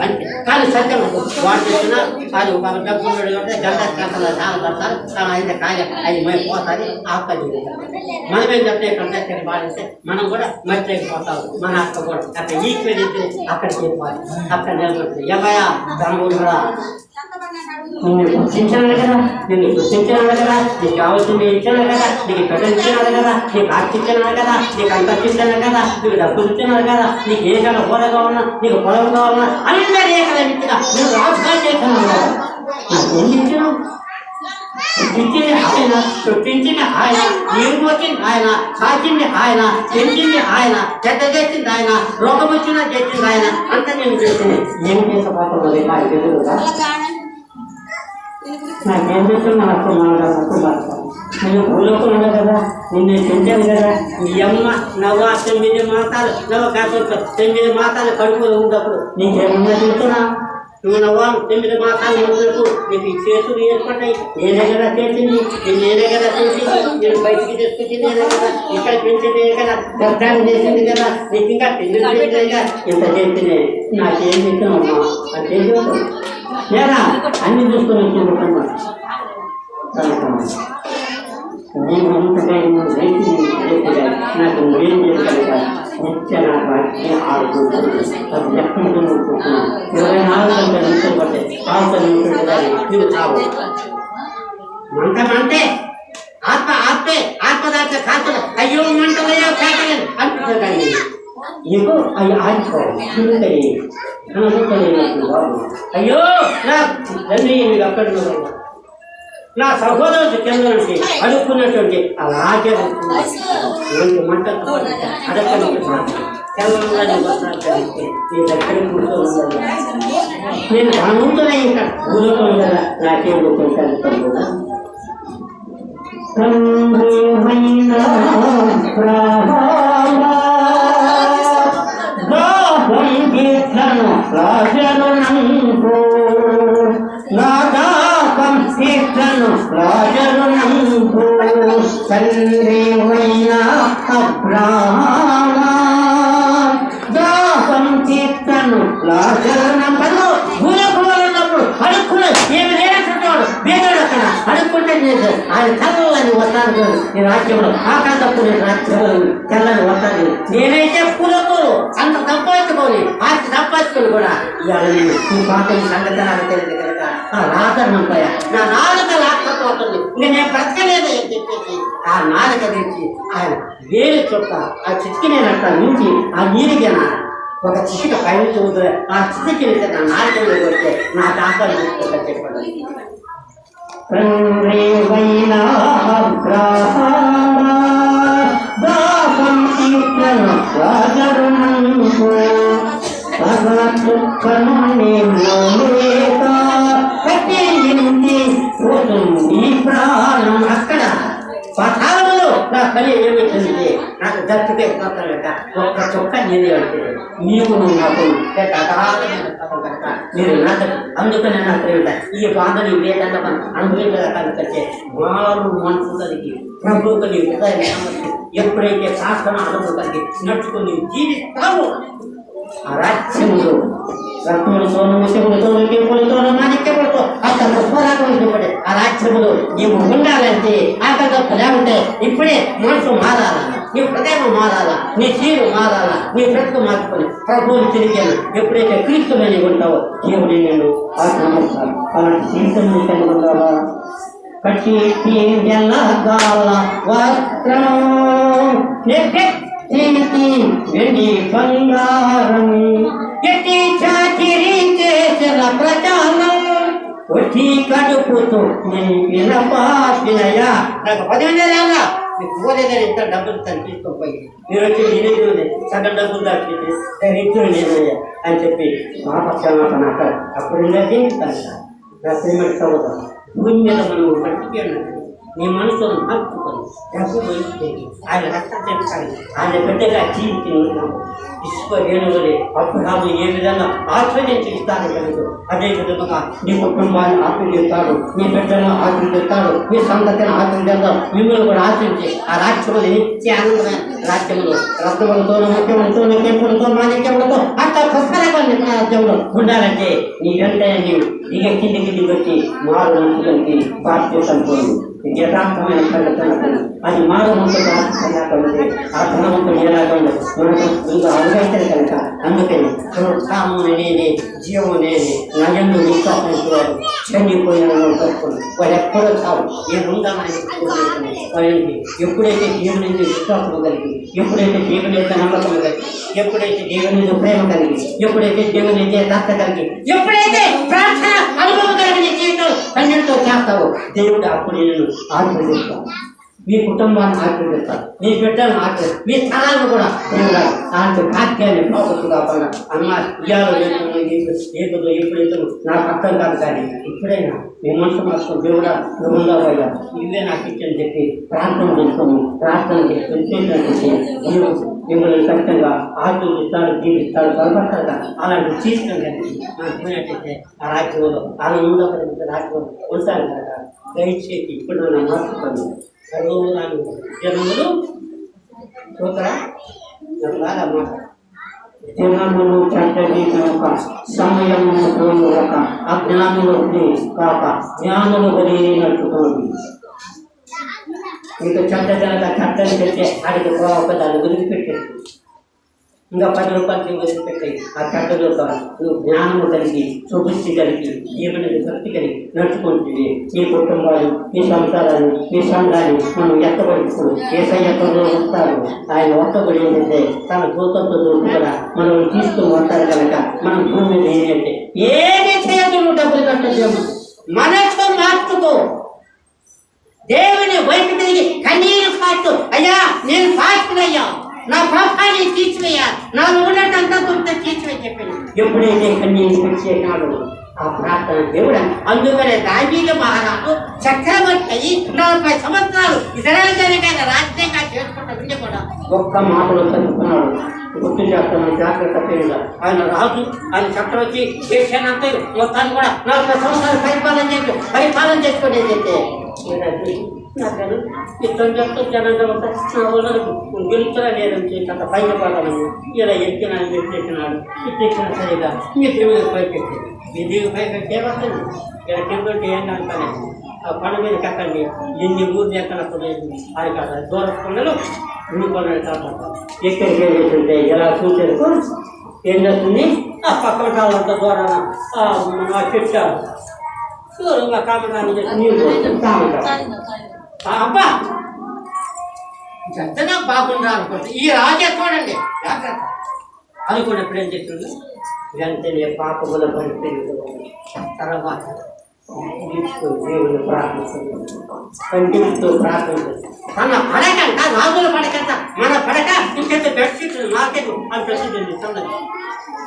అంటే కానీ సత్యం వాడు చెప్పినా అది ఒక డబ్బు గంట కడతారు కానీ అయితే కాయ అది మేము పోతుంది ఆపది మనమేం చెప్తే ఇక్కడ బాధిస్తే మనం కూడా మర్చిపోతాం మన అక్క కూడా అక్కడ ఈక్వల్ ఇస్తే అక్కడ చెప్పాలి అక్కడ నిలబడుతుంది ఏమయ్యా దాని కూడా నిన్ను గుర్తించాను కదా నిన్ను గుర్తించాను కదా నీకు కావాల్సింది ఇచ్చాను కదా నీకు పెద్దలు ఇచ్చినాడు కదా నీకు ఆస్తి ఇచ్చినాడు కదా నీకు అంత ఇచ్చాను కదా నీకు డబ్బులు ఇచ్చినాడు కదా నీకు ఏ కన్నా హోదా కావాలన్నా నీకు పొలం కావాలన్నా అందరూ ఏ కదా ఇచ్చినా నువ్వు రాజుగారు చేశాను కదా నాకు ఏం ఇచ్చినావు పుట్టించింది ఆయన చుట్టించింది ఆయన నీరు పోసింది ఆయన కాచింది ఆయన పెంచింది ఆయన చెడ్డ చేసింది ఆయన రోగం వచ్చినా చేసింది ఆయన అంత నేను చేసింది ఏం చేసపోతున్నది నాకు తెలియదుగా నాకేం చేస్తున్నా నాకు నేను భూలోకున్నాను కదా నిన్ను పెంచాను కదా ఈ అమ్మ నవ్వ 9 మాసాలు నవ్వ కాకపోతే 9 మాసాలు కడుపులో ఉన్నప్పుడు నీకేమన్నా చూస్తున్నా నువ్వు నవ్వా 9 మాసాలు ఉన్నప్పుడు నీకు ఈ చేతులు ఏర్పడ్డాయి నేనే కదా చేసింది నేనే కదా చేసింది నేను బయటికి తీసుకొచ్చింది నేనే కదా ఇక్కడ పెంచింది కదా గర్భాన్ని చేసింది కదా నీకు ఇంకా పెళ్లి చేసిందిగా ఇంత చేసింది నాకేం చేస్తున్నామ్మా అది చేసి లేదా అన్ని చూసుకొని వచ్చింది నేను అంతగా నాకు నువ్వేం చేస్తాను నిత్య నా బాధ్యత 6 అది ఎక్కడ 24 గంటల నిమిషం పట్టే 4 నిమిషాలు నువ్వు చావు మంటమంటే ఆత్మదాత కాదు అయ్యో మంటలయ్యో కాకలేదు అంటున్నా కానీ నీకు అవి ఆడుకోవాలి అయ్యో నా తండ్రి మీరు అక్కడ నా సహోదరుడు కింద నుంచి అడుక్కున్నటువంటి అలాగే మంట నేను అనుకుంటున్నా ఇంకా ఊరుకో కదా నాకేం రాజరునంపు తండ్రి వైన అబ్రాహ్మ దాహం తీర్చను రాజరునంపను భూలోకంలో అడుక్కున్న ఏమి లేనట్టున్నాడు బీదోడు అక్కడ అడుక్కుంటే ఆయన చల్లని వస్తాను నీ రాజ్యంలో ఆకాశపు నేను రాజ్యంలో తెల్లని వస్తాను నేనైతే పూలకూరు అంత సంపాదించుకోని ఆస్తి సంపాదించుకొని కూడా ఇవాళ నేను ఈ పాటలు సంగతనాలు తెలియదు కనుక రాజనంపయ్య నా నాలుక లాక్కపోతుంది నేనేం బ్రతకలేదు అని చెప్పేసి ఆ నాలుక తెచ్చి ఆయన వేలు చుట్ట ఆ చిక్కినేనట్ట నుంచి ఆ నీరిగిన ఒక చిటిక పైన చూద్దు ఆ చిటికి నా నాలుకలో వస్తే నా దాఖలు తీసుకుంటా చెప్పండి ఈ ప్రాణం అక్కడ పఠాలలో నా పని ఏమిటంటే నాకు దత్తుకే పోతాడట ఒక్క చొక్క నేనే అంటే నీకు నువ్వు నాకు మీరు నాకు అందుకనే నాకు ఈ బాధని వేదంగా మనం అనుభవించగలిగితే మారు మనసుకి ప్రభుత్వని ఎప్పుడైతే శాస్త్రం అనుభూతికి నడుచుకుని జీవిస్తాము ఆ రాజ్యములు రత్నములతోనూ ముత్యములతోనూ కేపులతోనూ మాణిక్యములతో అక్కడ పోరాటం ఆ రాజ్యములు నీవు ఉండాలంటే అక్కడ లేకుంటే ఇప్పుడే మనసు మారాలా నీ హృదయం మారాలా నీ తీరు మారాలా నీ బ్రతుకు మార్చుకొని ప్రభువుని తిరిగాను ఎప్పుడైతే క్రీస్తుమని ఉంటావో దేవుని నేను ఆత్మస్తాను అలాంటి జీవితం కలిగి ఉండాలా కట్టి జలగాల వస్త్రం వెండి బంగారం ఎట్టి చాకిరీ చేసిన ప్రచారం వచ్చి కడుపుతూ నేను పాపినయా నాకు 10,000 మీకు పోలేదని ఎంత డబ్బులు తనిపిస్తుపోయి మీరు వచ్చి నేనే సగం డబ్బులు దాచి రిచ్చుడు నేనయ్యా అని చెప్పి మా పక్షాన అప్పుడు నా శ్రీమతి చదువుతాం భూమి మీద మనం మట్టికి నీ మనసును మార్చుకొని డబ్బు ఆయన రక్తం తెచ్చాలి ఆయన బిడ్డగా జీవితం ఇసుక రేణువులే అప్పుడు ఏ విధంగా ఆశ్రయించి ఇస్తాను కలదు. అదే విధంగా నీ కుటుంబాన్ని ఆశ్రయిస్తాడు, నీ బిడ్డలను ఆశ్రయిస్తాడు, నీ సంతతిని ఆశ్రయిస్తాడు. మిమ్మల్ని కూడా ఆశ్రయించి ఆ రాజ్యములు నిత్య ఆనందమైన రాజ్యములు రత్నములతోనూ ముఖ్యములతోనూ కెంపులతో మాణిక్యములతో అట్లా పుష్కరంగా రాజ్యంలో ఉండాలంటే నీ వెంటనే నీవు ఇక కిందికి వచ్చి మారు మనుషులకి బాధ్యత పోయింది. యథార్థమైన సంఘటన అది మారు మనుషులు ఉంది. ఆ ధనవంతుడు ఎలాగ మనకు ఇంకా అవగైతే కనుక అందుకని తాము నేనే జీవము నేనే నయంలో విశ్వాసం చనిపోయిన వాళ్ళు ఎక్కడో చావు ఏముందామని వాళ్ళకి ఎప్పుడైతే దేవుని నుంచి విశ్వాసం కలిగి, ఎప్పుడైతే దేవుని యొక్క నమ్మకం కలిగి, ఎప్పుడైతే దేవుని నుంచి ప్రేమ కలిగి, ఎప్పుడైతే దేవుని నుంచి దత్త కలిగి, ఎప్పుడైతే ప్రార్థన అనుభవం కలిగిన జీవితం కన్నులతో చేస్తావో దేవుడు అప్పుడు నేను ఆశీర్వదిస్తాను. మీ కుటుంబాన్ని ఆశీర్వదిస్తాను, మీ బిడ్డలను ఆశీర్వదిస్తాను, మీ స్థలాలను కూడా దేవుడు అలాంటి భాగ్యాన్ని పోగొట్టు కాకుండా అమ్మ ఇయ్యాలో ఏదో ఎప్పుడైతే నాకు అర్థం కాదు కానీ ఇప్పుడైనా మీ మనసు మాత్రం దేవుడా నువ్వుండవయ్యా ఇవే నాకు ఇచ్చని చెప్పి ప్రార్థన చేసుకొని ప్రార్థన చేసి మిమ్మల్ని ఖచ్చితంగా ఆశీర్వదిస్తాడు, జీవిస్తాడు, బలపడతాడు. అలాంటి తీసుకొని పోయినట్టయితే ఆ రాజ్యంలో ఆనందంగా రాజ్యంలో ఉంటాను కనుక దయచేసి ఇప్పుడు నా మార్చుకోండి. జనములు చూతరా బాగా మాట దినములు చెడ్డది కనుక సమయము పోక అజ్ఞానులు కాక జ్ఞానులు కలిగినట్టుకోండి. మీకు చెడ్డ జనక చెడ్డని పెడితే అడిగి దాన్ని వదిలిపెట్టేది. ఇంకా 10 రూపాయలు వదిలిపెట్టాయి. ఆ చెడ్డలో నువ్వు జ్ఞానము కలిగి సుబుద్ధి కలిగి జీవన భక్తి కలిగి నడుచుకుంటుంది. మీ కుటుంబాలు, మీ సంసారాలు, మీ సంఘాన్ని మనం ఎత్తబడుతుంది. ఏసయ్యలో వస్తారు. ఆయన ఒక్కబడి ఏంటంటే తన దూతంతో కూడా మనం తీసుకుని వస్తారు కనుక మనం భూమి మీద ఏంటంటే ఏమి చేయదు డబ్బులు కట్టలేము. మనసు మార్చుకో, దేవుని వైపు తిరిగి కన్నీరు కాచు. అయ్యా నేను సాక్షులయ్యా, నా పాపాన్ని తీర్చివేయా, నా ఉన్నట్టంతా దొరికితే తీర్చివే చెప్పాను. ఎప్పుడైతే కన్నీరు పెట్టేనాడు ఆ ప్రార్థన దేవుడు. అందుకనే దావీదు మహారాజు చక్రవర్తి అయ్యి 40 సంవత్సరాలు ఇజ్రాయేలు జనాంగాన్ని రాజ్యంగా చేసుకుంటూ ఉండి కూడా ఒక్క మాటలో చదువుకున్నాడు. గుర్తు చేస్తాను జాగ్రత్త పేరుగా. ఆయన రాజు, ఆయన చక్రవర్తి చేసేనంత మొత్తాన్ని కూడా 40 సంవత్సరాలు పరిపాలన చేసుకునేదైతే నాకను ఇష్టం చెప్తే జనంగా ఉంటా నా వాళ్ళకు గెలుచురా లేదని చేసి అంత పైన పడాలని ఇలా ఎక్కినాడు, ఎక్కినాడు, ఎక్కిన సరిగా మీ దేవుడికి పైకెట్టి మీ దేవుడి పైకెట్టి ఏమవుతుంది? ఇలా కిందంటే ఏంటంటే ఆ పడ మీద కట్టండి ఎన్ని ఊరు ఎక్కనప్పుడు అది కాదు దూర కొండలు రెండు కొండలు కాబట్టి ఎక్కడికి వెళ్ళేటుంటే ఎలా చూసేది ఏం చేస్తుంది? ఆ పక్కన కావాలంత దూరాన చెట్టారు దూరంగా కామడానికి నీళ్ళు అబ్బా జంతగా బాగుండా అనుకుంటే ఈ రాజే చూడండి జాగ్రత్త అనుకున్నప్పుడు ఏం చేస్తుంది? వెంటనే పాపముల పడిపోయింది. తర్వాత దేవుని ప్రార్థిస్తుంది, కంటితో ప్రార్థిస్తుంది. తన పడకంట రాజుల పడకంట మన పడక ఇంకెంత బెడ్షీట్లు నాకెందుకు అని ప్రసిద్ధి సంగతి.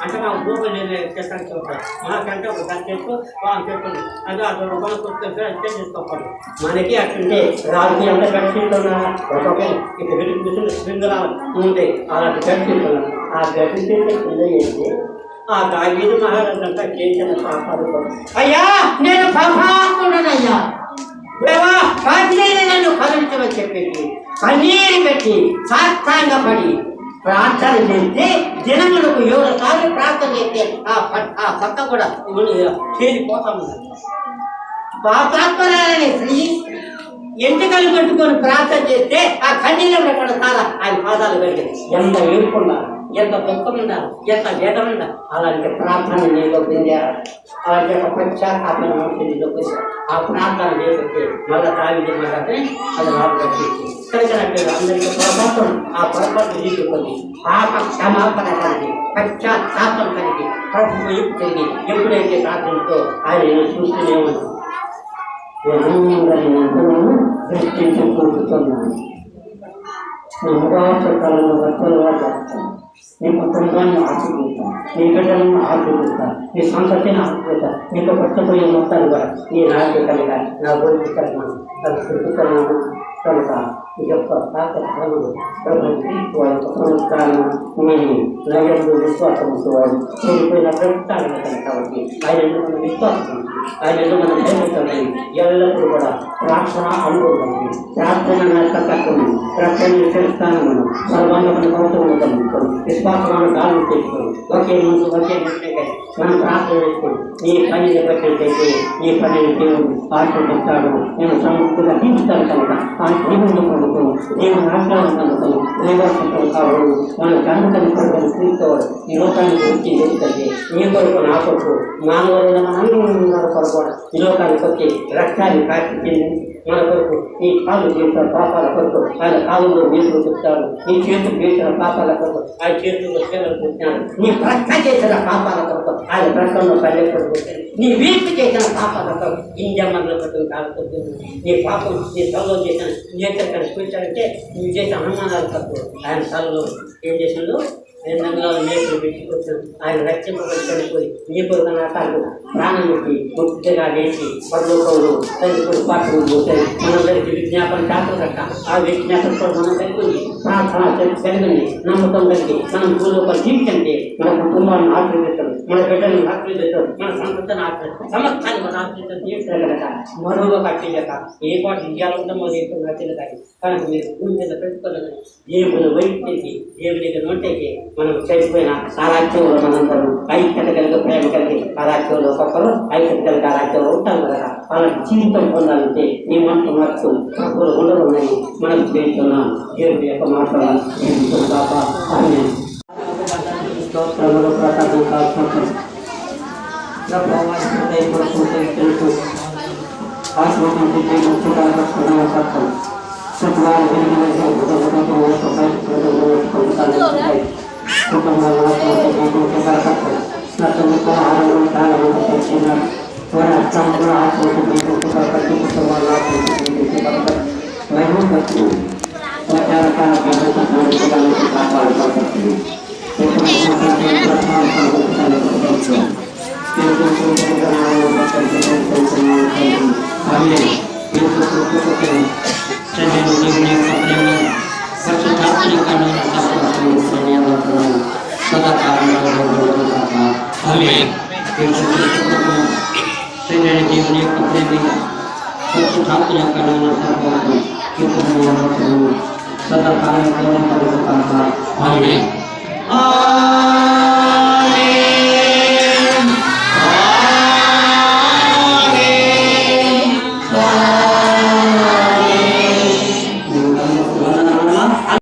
అంటే మా భూములు చెట్టానికి ఉంటారు. మాకంటే ఒక గంట చెట్టు వాళ్ళ చెట్టు అది అక్కడ రూపాయలు కొట్టుకుంటే చేసుకోవాలి. మనకి అట్టుంటే రాజుకి ఎంత బెడ్షీట్లు ఉన్నారా? ఒక్కొక్కరు ఇక్కడ పెట్టి కూర్చుని స్ప్రింగులు ఉంటాయి. అలాంటి బెడ్షీట్లు ఉన్నారు. ఆ బెడ్షీట్ కింద చేస్తే ఆ దావీదు మహారాజు అంతా చేసిన పాపాలు. అయ్యా నేను పాపాత్ముడనయ్యా, దేవా నన్ను కరుణించమని చెప్పేసి కన్నీరు పెట్టి సాష్టాంగపడి ప్రార్థన చేస్తే దినములకు 7 సార్లు ప్రార్థన చేస్తే ఆ పక్క కూడా చేరిపోతాము. పాపాత్మరాలని స్త్రీ ఎంటికలు పెట్టుకొని ప్రార్థన చేస్తే ఆ కన్నీళ్ళు కూడా చాలా ఆయన పాదాలు కలిగాయి. ఎంత ఏడుకున్నారు, ఎంత దుఃఖం ఉండాలి, ఎంత వేదన ఉండాలి. అలాంటి ప్రార్థన నేను పొందారు. అలాంటి ఒక పశ్చాత్తాపన మనసు ఆ ప్రార్థన చేస్తే మళ్ళీ తాగి మాట్లాడితే అది రాదు కట్టేసి కనుక అందరికీ పొరపాటు ఆ పొరపాటు తీసుకొని పాప క్షమాపణ కలిగి పశ్చాత్తాపం కలిగి ప్రభుత్వం వైపు తిరిగి ఎప్పుడైతే ప్రార్థనతో ఆయన చూస్తూనే ఉన్నాను. దృష్టించి కూర్చుతున్నాను. కాలంలో నీ కుటుంబాన్ని ఆశీర్వదిస్తా, నీ బిడ్డలను ఆశీర్వదిస్తా, నీ సంతతిని ఆశీర్వదిస్తా, నీకు పట్టుకునే మొత్తాలు కూడా నీ నాయకులుగా నా గోల్కి కలుగుతాను కనుక ఈ యొక్క సాకర్యాలు నేను నగరంలో విశ్వాసంతో చేరిపోయిన ప్రభుత్వాలు కాబట్టి ఆయన మనం విశ్వాసం ఆయన మనం భయపడుతుంది ఎల్లప్పుడూ కూడా ప్రార్థన అనుభవం ప్రార్థన నష్టకట్టము ప్రార్థన చేస్తాను మనం సర్వాంగమైన గౌరవం విశ్వాసమైన గాలి తెచ్చుకోండి ఒకే మనసు ఒకే మనం ప్రార్థన చేసుకోండి నీ పనిని బట్టి నీ పనిని దేవుడు ఆశీర్వదిస్తాడు నేను సమృద్ధిగా తీర్చుతాను కనుక ఆ దేవుడు కొనుక్కోను నేను రాష్ట్రాలను కనుక్కోను నివాసం కావడం మన కనుకని కొడుకుని తీసుకోవాలి ఈ లోకానికి వచ్చి ఎందుకంటే నీ కొరకు నా కొరకు మానవులైన మనందరూ కొరకు ఈ లోకానికి వచ్చి రక్తాన్ని కాచి మన కొరకు నీ కాళ్ళు చేసిన పాపాల కొరకు ఆయన కాళ్ళలో వేసులు చెప్తాడు నీ చేతులు చేసిన పాపాల కొరకు ఆయన చేతుల్లో సేవలు పుట్టినాడు నీ ప్రక్క చేసిన పాపాల కొరకు ఆయన ప్రక్కలో పల్లెకొడుకు నీ వీపు చేసిన పాపాల కొరకు ఇంజమ్మల కొరకు కాకపోతే నీ పాపం నీ తలలో చేసిన నేతక్కడికి కూర్చాడంటే నువ్వు చేసిన అనుమానాల కొరకు ఆయన తలలో ఏం చేసిందో రంగాలు నేర్పులు పెట్టుకొచ్చాను ఆయన రక్షింపబడి చనిపోయి నీ కొరకు నా కాదు ప్రాణం పెట్టి ముక్తిగా లేచి పరలోకంలో తల్లి పాత్రలు పోతాయి మనందరికీ విజ్ఞాపన కాకూడక ఆ విజ్ఞాపనతో మనం కలిగి ప్రార్థన కలిగింది నమ్మకం కలిగి మనం భూలోపల జీవితండి మన కుటుంబాన్ని ఆశ్రయిస్తాం మన బిడ్డలను ఆశ్రయిస్తాం మన సంపదను ఆశ్రయిస్తాం సమస్తాన్ని మన ఆశ్రయిస్తాం జీవితం కనుక మరొక కట్టలేక ఏ పాటు ఇయ్యాలంటామో లేదు నచ్చలేదు కనుక మీరు భూమి మీద పెట్టుకోలేదు దేవుని వైద్యునికి దేవునికి నోటేకి మనం చనిపోయిన ఆ రాజ్యంలో మనందరూ ఐక్యత కలిగి ప్రేమ కలిగి ఆ రాజ్యంలో ఒక్కొక్కరు ఐక్యత కలిగి ఆ రాజ్యంలో ఉంటాం కదా వాళ్ళ జీవితం పొందాలంటే నీ మాట మార్చు ప్రభులు ఉండవున్నాయి మనం చేస్తున్నాం దేవుడి యొక్క మాటలు సదా